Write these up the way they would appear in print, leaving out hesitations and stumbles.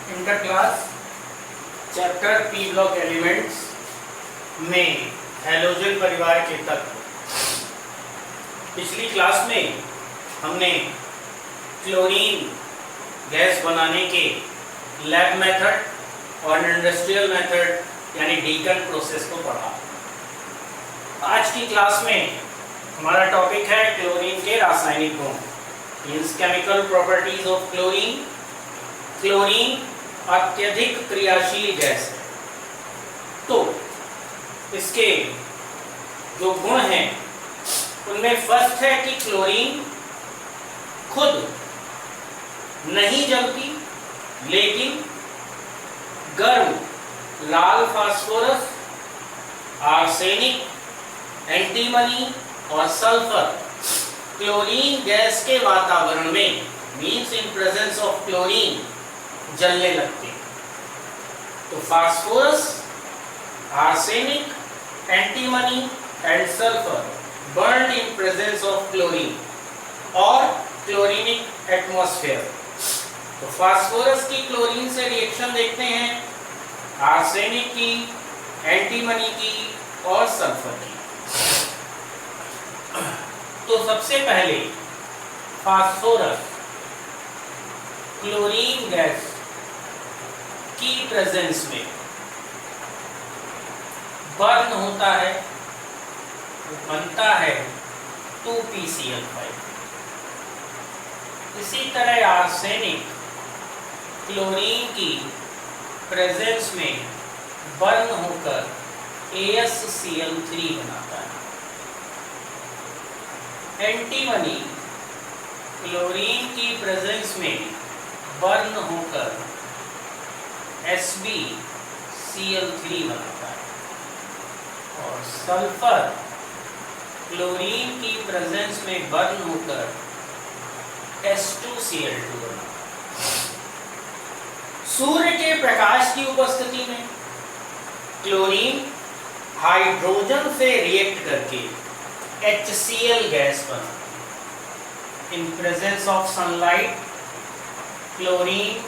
Inter class chapter P block elements में halogen परिवार के तत्व। पिछली क्लास में हमने क्लोरीन गैस बनाने के लैब मेथड और इंडस्ट्रियल मेथड यानी डीकन प्रोसेस को पढ़ा। आज की क्लास में हमारा टॉपिक है क्लोरीन के रासायनिक गुण, means chemical properties of chlorine. Chlorine अत्यधिक क्रियाशील गैस है, तो इसके जो गुण हैं उनमें फर्स्ट है कि क्लोरीन खुद नहीं जलती, लेकिन गर्म लाल फास्फोरस, आर्सेनिक, एंटीमनी और सल्फर क्लोरीन गैस के वातावरण में means in presence of chlorine जलने लगते हैं। तो phosphorus, arsenic, antimony and sulphur burn in presence of chlorine और क्लोरीनिक एटमॉस्फेयर। तो फास्फोरस की क्लोरीन से रिएक्शन देखते हैं, आर्सेनिक की, एंटीमनी की और सल्फर की। तो सबसे पहले फास्फोरस क्लोरीन गैस की प्रेजेंस में बर्न होता है, बनता है 2PCl5। इसी तरह आर्सेनिक क्लोरीन की प्रेजेंस में बर्न होकर AsCl3 बनाता है। एंटीमनी क्लोरीन की प्रेजेंस में बर्न होकर SbCl3 बनाता है। और सल्फर क्लोरीन की प्रेजेंस में बर्न होकर S2Cl2 बनाता है। सूर्य के प्रकाश की उपस्थिति में क्लोरीन हाइड्रोजन से रिएक्ट करके HCl गैस बनाता है। In presence of sunlight chlorine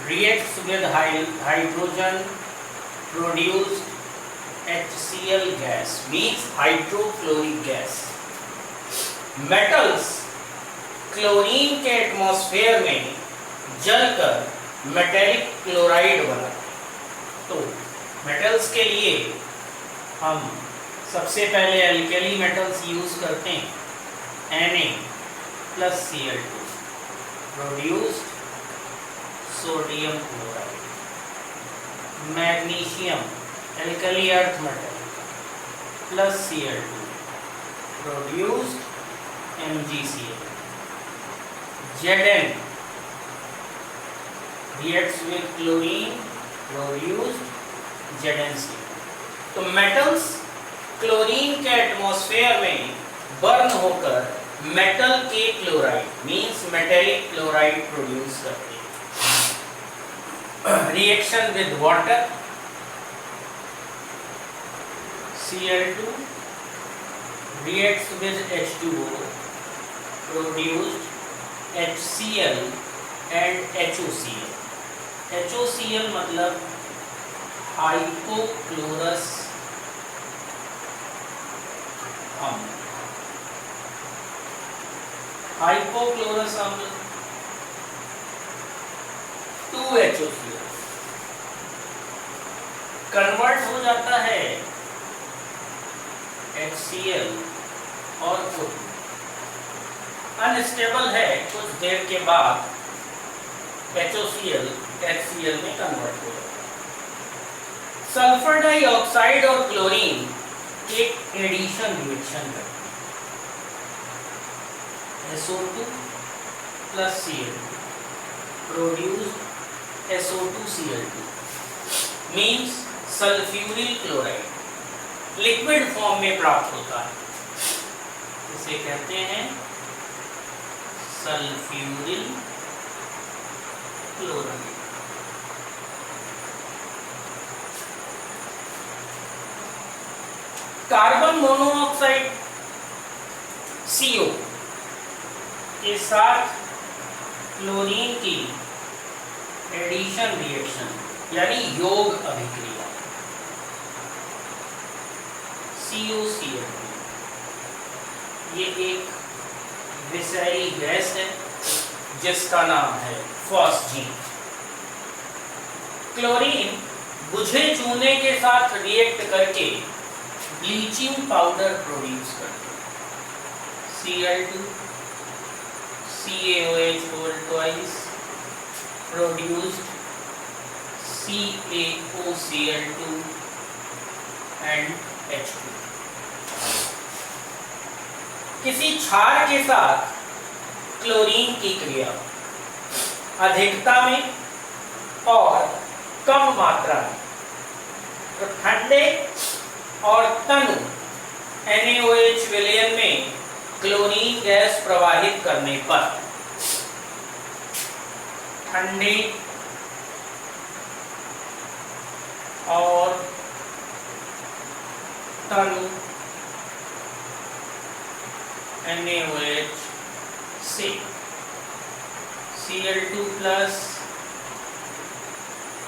reacts with hydrogen produced HCl gas, means hydrochloric gas. Metals chlorine के एटमॉस्फेयर में जलकर मेटेलिक क्लोराइड बनाते हैं। तो मेटल्स के लिए हम सबसे पहले एल्केली मेटल्स यूज करते हैं। Na+Cl2 produced sodium chloride. Magnesium alkali earth metal +Cl2 produced MgCl। Zn reacts with chlorine produced ZnCl। तो मेटल्स क्लोरीन के एटमॉस्फेयर में बर्न होकर मेटल के chloride means metallic chloride produce करते हैं। Reaction with water, Cl2 reacts with H2O produced HCl and HOCl। HOCl मतलब hypochlorous अम्ल। Hypochlorous अम्ल 2HOCl कन्वर्ट हो जाता है HCl और O2। अनस्टेबल है, कुछ देर के बाद HOCl HCl में कन्वर्ट हो जाता है। सल्फर डाइऑक्साइड और क्लोरीन एक एडिशन रिएक्शन करते हैं। SO2 + Cl2 produced SO2Cl2 means sulphuryl chloride liquid form में प्राप्त होता है। इसे कहते हैं sulphuryl chloride. Carbon monoxide CO के साथ क्लोरीन की एडिशन रिएक्शन यानी योग अभिक्रिया, COCl2, ये एक विषैली गैस है जिसका नाम है फॉस्जीन। क्लोरीन बुझे चूने के साथ रिएक्ट करके ब्लीचिंग पाउडर प्रोड्यूस करते हैं, Cl2 CaOH whole twice produced CaOCl2 and H2। किसी क्षार के साथ क्लोरीन की क्रिया अधिकता में और कम मात्रा में, तो ठंडे और तनु NaOH विलयन में क्लोरीन गैस प्रवाहित करने पर ठंडे और तनु NaOH से Cl2 plus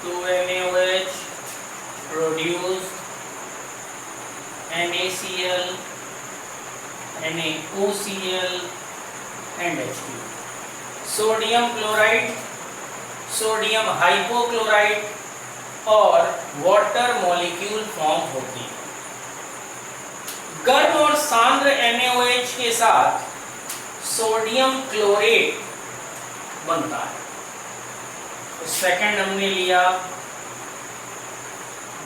2NaOH produced NaCl, NaOCl and H2। Sodium chloride, sodium hypochloride और वाटर मॉलिक्यूल फॉर्म होती है। गर्म और सांद्र NaOH के साथ सोडियम क्लोरेट बनता है। तो सेकंड हमने लिया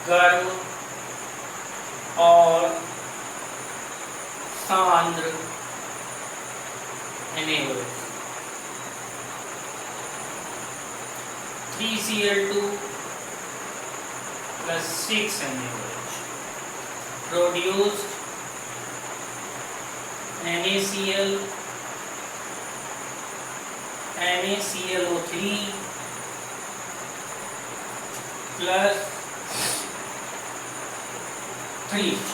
गर्म और सांद्र NaOH, 3Cl2 plus 6NaOH produced NaCl, NaClO3 plus 3H2।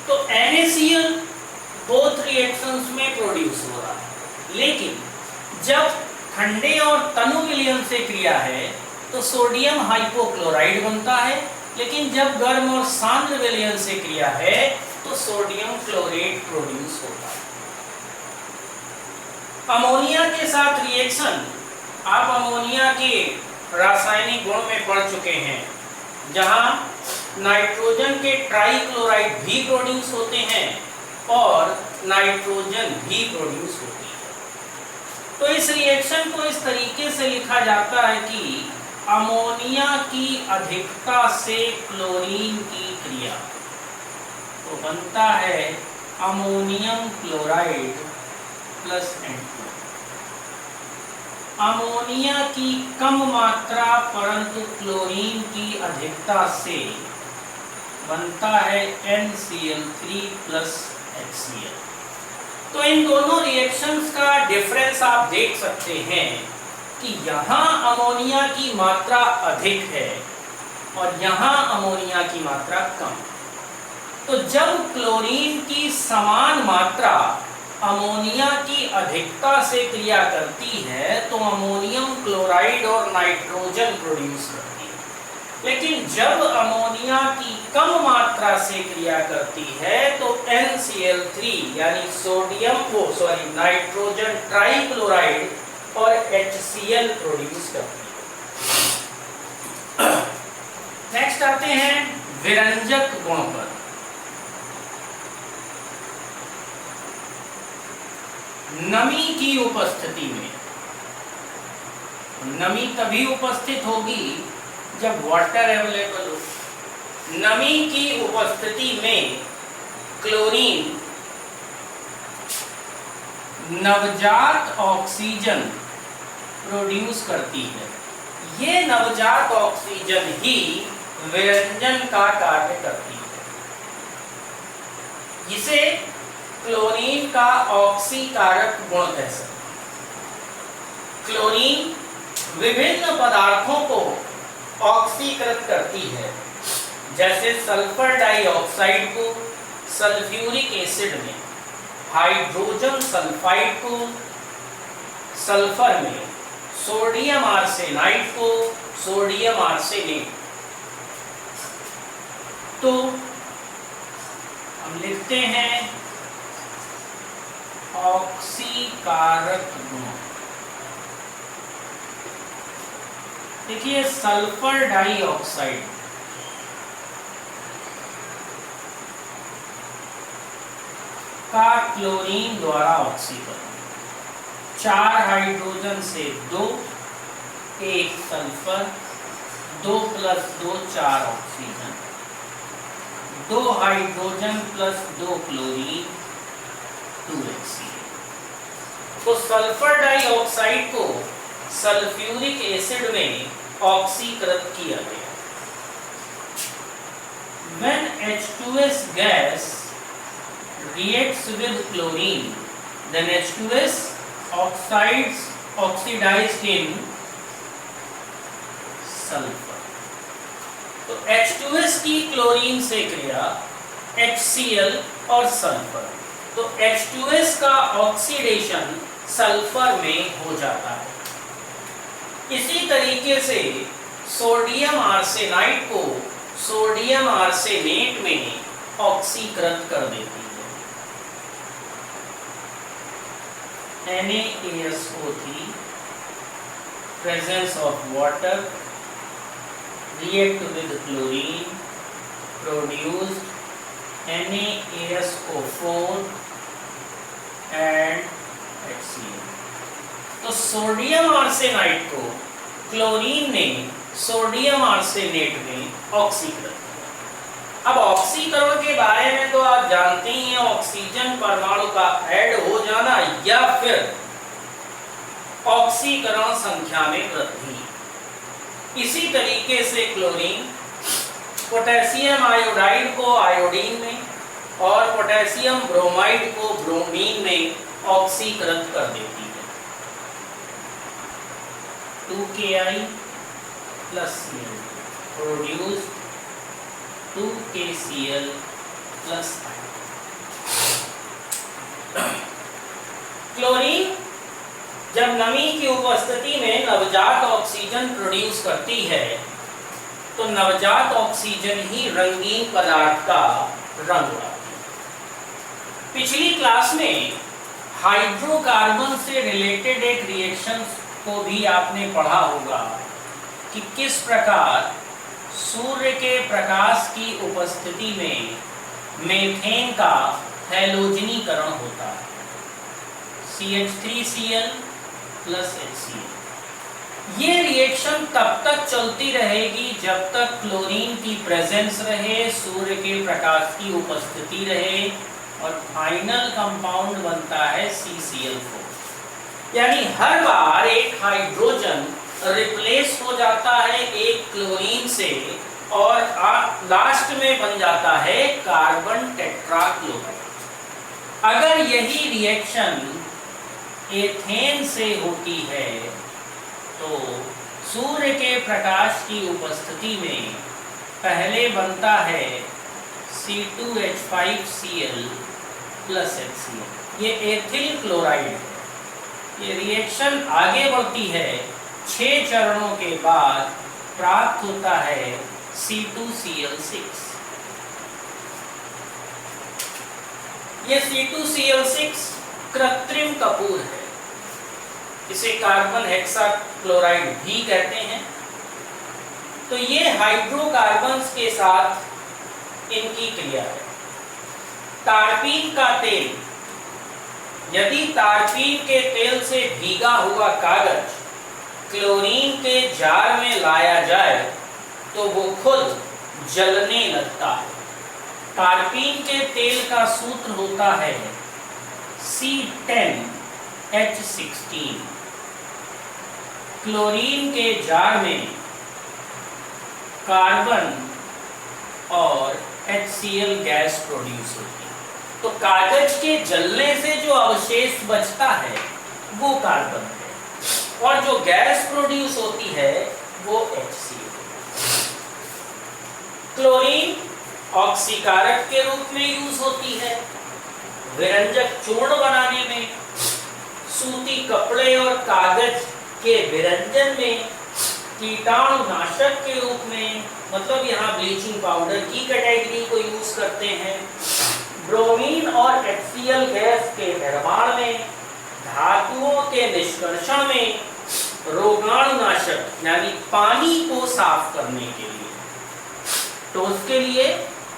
तो NaCl बोथ रिएक्शंस में प्रोड्यूस हो रहा है, लेकिन जब ठंडे और तनु विलयन से क्रिया है तो सोडियम हाइपोक्लोराइड बनता है, लेकिन जब गर्म और सांद्र विलयन से क्रिया है तो सोडियम क्लोरेट प्रोड्यूस होता है। अमोनिया के साथ रिएक्शन, आप अमोनिया के रासायनिक गुण में पढ़ चुके हैं, जहां नाइट्रोजन के ट्राइक्लोराइड भी प्रोड्यूस होते हैं और नाइट्रोजन भी प्रोड्यूस होती है। तो इस रिएक्शन को इस तरीके से लिखा जाता है कि अमोनिया की अधिकता से क्लोरीन की क्रिया, तो बनता है ammonium chloride plus N2। Ammonia की कम मात्रा परंतु क्लोरीन की अधिकता से बनता है NCl3 प्लस HCl। तो इन दोनों रिएक्शंस का डिफरेंस आप देख सकते हैं कि यहाँ अमोनिया की मात्रा अधिक है और यहाँ अमोनिया की मात्रा कम। तो जब क्लोरीन की समान मात्रा अमोनिया की अधिकता से क्रिया करती है तो अमोनियम क्लोराइड और नाइट्रोजन प्रोड्यूस करती है, लेकिन जब अमोनिया की कम मात्रा से क्रिया करती है तो NCl3 यानी नाइट्रोजन ट्राइक्लोराइड और HCl प्रोड्यूस करती है। नेक्स्ट आते हैं विरंजक गुण पर। नमी की उपस्थिति में, नमी तभी उपस्थित होगी जब वाटर अवेलेबल हो। नमी की उपस्थिति में क्लोरीन नवजात ऑक्सीजन प्रोड्यूस करती है। ये नवजात ऑक्सीजन ही विरंजन का कार्य करती है। इसे क्लोरीन का ऑक्सीकारक गुण कह सकते हैं। क्लोरीन विभिन्न पदार्थों को ऑक्सीकृत करती है, जैसे सल्फर डाइऑक्साइड को सल्फ्यूरिक एसिड में, हाइड्रोजन सल्फाइड को सल्फर में, सोडियम आर्सेनाइड को सोडियम आर्सेनेट। तो हम लिखते हैं ऑक्सीकारक गुण। देखिए सल्फर डाइऑक्साइड का क्लोरीन द्वारा ऑक्सीकरण, 4 हाइड्रोजन से 2, 1 sulphur, 2 + 2 4 oxygen, 2 hydrogen + 2 chlorine, 2 HCl। तो सल्फर डाइऑक्साइड को सल्फ्यूरिक एसिड में ऑक्सीकृत किया गया। When H2S gas reacts with chlorine, then H2S oxidized in sulfur। तो H2S की क्लोरीन से क्रिया HCl और सल्फर, तो H2S का ऑक्सीडेशन सल्फर में हो जाता है। इसी तरीके से सोडियम आर्सेनाइड को सोडियम आर्सेनेट में ऑक्सीकृत कर देती है। NaSO3 presence of water react with chlorine, produced NaSO4 and HCl। तो सोडियम आर्सेनाइड को क्लोरीन ने सोडियम आर्सेनेट में ऑक्सीकृत किया। अब ऑक्सीकरण के बारे में तो आप जानते ही हैं, ऑक्सीजन परमाणु का ऐड हो जाना या फिर ऑक्सीकरण संख्या में वृद्धि। इसी तरीके से क्लोरीन पोटेशियम आयोडाइड को आयोडीन में और पोटेशियम ब्रोमाइड को ब्रोमीन में ऑक्सीकृत कर देती है। 2Ki plus Cl produced 2KCl plus I। Chlorine जब नमी की उपस्थिति में नवजात ऑक्सीजन प्रोड्यूस करती है तो नवजात ऑक्सीजन ही रंगीन पदार्थ का रंग उड़ाती है। पिछली क्लास में हाइड्रोकार्बन से रिलेटेड एक रिएक्शन को भी आपने पढ़ा होगा कि किस प्रकार सूर्य के प्रकाश की उपस्थिति में मीथेन का हैलोजनीकरण होता है, CH3Cl plus HCl। ये रिएक्शन तब तक चलती रहेगी जब तक क्लोरीन की प्रेजेंस रहे, सूर्य के प्रकाश की उपस्थिति रहे और फाइनल कंपाउंड बनता है CCl4। यानी हर बार एक हाइड्रोजन रिप्लेस हो जाता है एक क्लोरीन से और लास्ट में बन जाता है कार्बन टेट्राक्लोराइड। अगर यही रिएक्शन एथेन से होती है तो सूर्य के प्रकाश की उपस्थिति में पहले बनता है C2H5Cl plus HCl, ये एथिल क्लोराइड है। ये रिएक्शन आगे बढ़ती है, 6 चरणों के बाद प्राप्त होता है C2Cl6। ये C2Cl6 कृत्रिम कपूर है, इसे कार्बन हेक्साक्लोराइड भी कहते हैं। तो ये हाइड्रोकार्बन्स के साथ इनकी क्रिया है। तारपीन का तेल, यदि तारपीन के तेल से भीगा हुआ कागज क्लोरीन के जार में लाया जाए तो वो खुद जलने लगता है। तारपीन के तेल का सूत्र होता है C10H16। क्लोरीन के जार में कार्बन और HCl गैस प्रोड्यूस होती है, तो कागज के जलने से जो अवशेष बचता है वो कार्बन है और जो गैस प्रोड्यूस होती है वो HCl। क्लोरीन ऑक्सीकारक के रूप में यूज होती है, विरंजक चूर्ण बनाने में, सूती कपड़े और कागज के विरंजन में कीटाणुनाशक के रूप में, मतलब यहाँ ब्लीचिंग पाउडर की कैटेगरी को यूज करते हैं। ब्रोमीन और HCl गैस के निर्माण में, धातुओं के निष्कर्षण में, रोगाणुनाशक यानी पानी को साफ करने के लिए, तो उसके लिए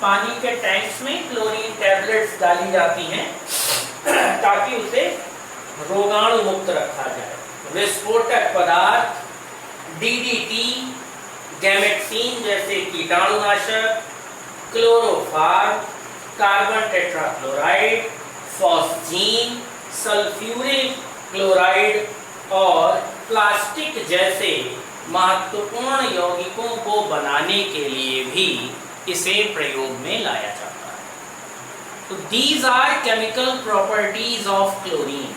पानी के टैंक्स में क्लोरीन टैबलेट्स डाली जाती हैं ताकि उसे रोगाणु मुक्त रखा जाए। विस्फोटक पदार्थ DDT, गैमेक्सीन जैसे कीटाणुनाशक, chloroform, carbon tetrachloride, phosgene, sulphuric chloride और प्लास्टिक जैसे महत्वपूर्ण यौगिकों को बनाने के लिए भी इसे प्रयोग में लाया जाता है। तो these are chemical properties of chlorine.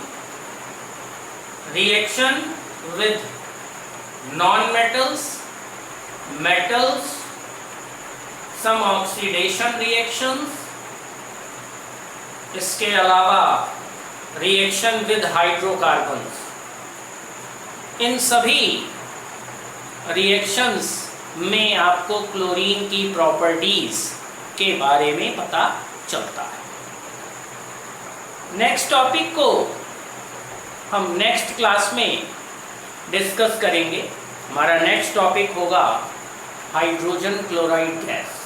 Reaction with non-metals, metals, some oxidation reactions, इसके अलावा रिएक्शन विद हाइड्रोकार्बन्स, इन सभी रिएक्शंस में आपको क्लोरीन की प्रॉपर्टीज के बारे में पता चलता है। नेक्स्ट टॉपिक को हम नेक्स्ट क्लास में डिस्कस करेंगे। हमारा नेक्स्ट टॉपिक होगा हाइड्रोजन क्लोराइड गैस।